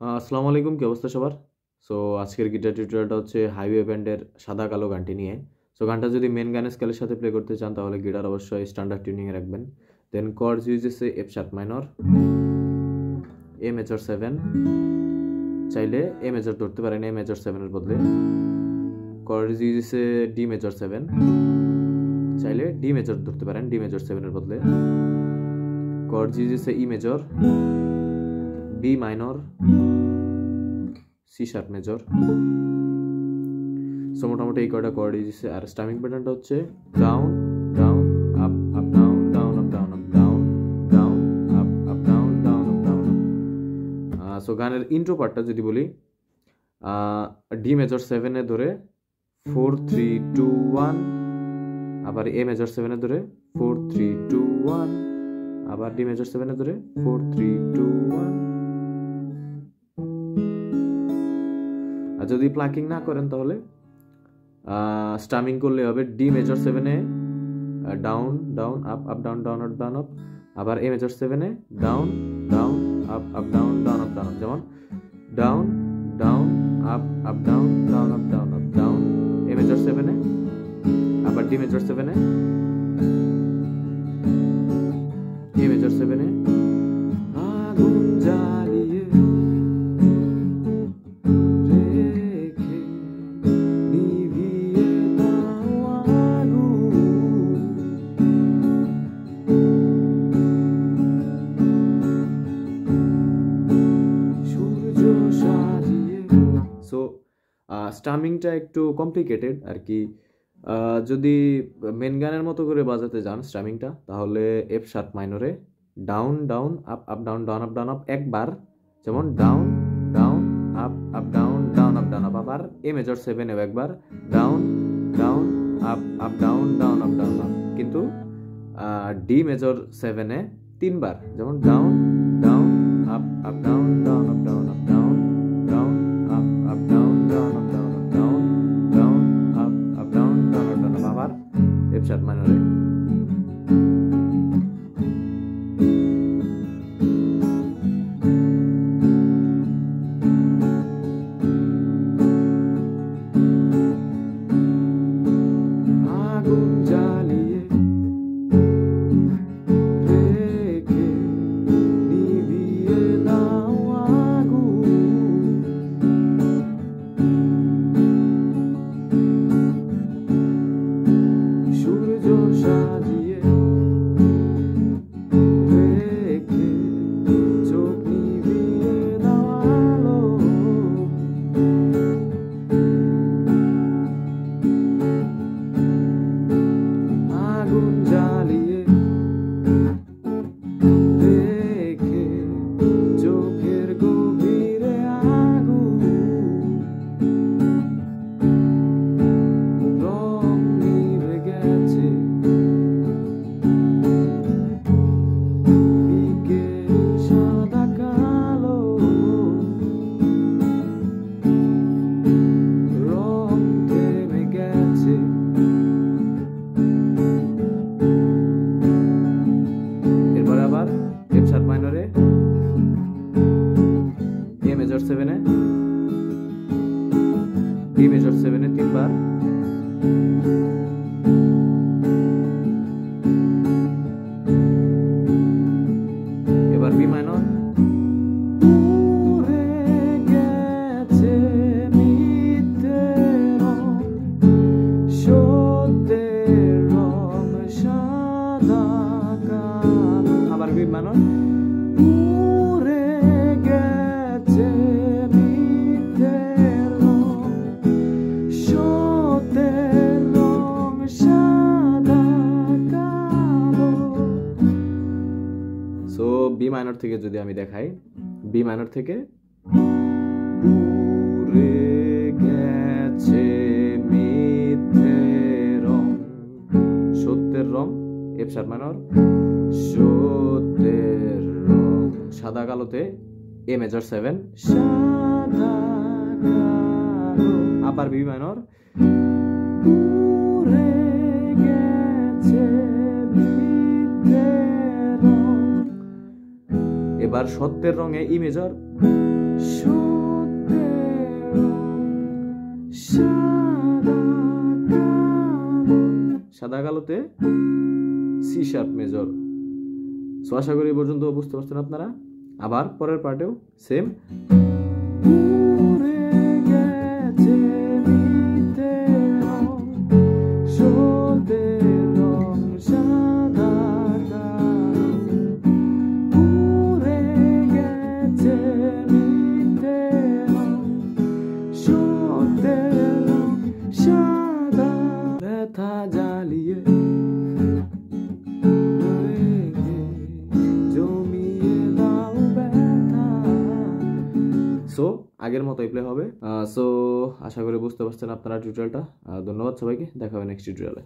আসসালামু আলাইকুম, কি অবস্থা সবার? সো আজকের গিটার টিউটোরিয়ালটা হচ্ছে হাইওয়ে ব্যান্ডের সাদা কালো গানটি নিয়ে। সো গানটা যদি মেন গানের স্কেলের সাথে প্লে করতে চান তাহলে গিটার অবশ্যই স্ট্যান্ডার্ড টিউনিংয়ে রাখবেন। দেন কর্ডস ইউজ হচ্ছে F sharp minor, a major 7, চাইলে এ মেজর ধরতে পারেন এ মেজর 7-এর বদলে। কর্ডস ইউজ হচ্ছে ডি মেজর 7, চাইলে ডি মেজর ধরতে পারেন ডি মেজর 7-এর বদলে। কর্ডস ইউজ হচ্ছে E major, B minor, C sharp major. So মোটামুটি এই কয়টা কর্ড ইউজ আর স্টামিং প্যাটার্নটা হচ্ছে down down up up down down up down up down down up up down down up down up. So গানের intro পার্টটা যদি বলি, ডি মেজর 7-এ ধরে 4 3 2 1, আবার এ মেজর 7-এ ধরে 4 3 2 1, আবার ডি মেজর 7-এ ধরে 4 3 2 1। আর যদি প্লাকিং না করেন তাহলে স্টামিং করলে হবে ডি মেজর 7-এ down down up up down down up down up, আবার এ মেজর 7-এ down down up up down down up down up, যেমন down down up up down down up down up down, A major 7-এ, আবার D major 7-এ, A major 7-এ, আগুন জ্বালিয়ে রেখে নিভিয়ে দাও আগুন, সূর্য সাজিয়ে। সো স্টামিংটা একটু কমপ্লিকেটেড আর কি। যদি মেন গানের মতো করে বাজাতে যান স্টামিংটা, তাহলে এফ শার্প মাইনরে down down up up down down up down up একবার, যেমন down down up up down down up down up, আবার এ মেজর 7-এও একবার down down up up down down up down up, কিন্তু D major 7-এ 3বার, যেমন down down up up down down up down up down down up up down down up down up down down up up down down up down up, আবার F sharp মাইনরে। আগুন জ্বালিয়ে রেখে নিভিয়ে দাও আগুন, সূর্য সাজিয়ে রেখে চোখ নিভিয়ে দাও আলো, আগুন জ্বালিয়ে রেখে চোখের গভীরে আগুন, রং নিভে গেছে বিকেল সাদা কালো, রং থেমে গেছে। এরপরে আবার এফ শার্প মাইনরে এ মেজর 7-এ, ডি মেজর 7-এ 3বার, এবার বি মাইনর। উড়ে গেছে মিথ্যে রং, সত্যের রং সাদা কালো, আবার বি মাইনর। উড়ে গেছে মিথ্যে রং, সত্যের রং সাদা কালো। সো বি মাইনর থেকে যদি আমি দেখাই, বি মাইনর থেকে উড়ে গেছে মিথ্যে রং, সত্যের রং, এফ শার্প মাইনর, সত্যের রং সাদা কালোতে এ মেজর 7, সাদা কালো, আবার বি মাইনর। উড়ে গেছে মিথ্যে রং, এবার সত্যের রঙে ই মেজর, সাদা কালোতে সি শার্প মেজর। সো আশা করি এই পর্যন্ত বুঝতে পারছেন আপনারা। আবার পরের পার্টেও সেম। ব্যথা জ্বালিয়ে জমিয়ে দাও ব্যথা। সো আগের মতোই প্লে হবে। সো আশা করি বুঝতে পারছেন আপনারা টিউটোরিয়ালটা। ধন্যবাদ সবাইকে, দেখা হবে নেক্সট টিউটোরিয়ালে।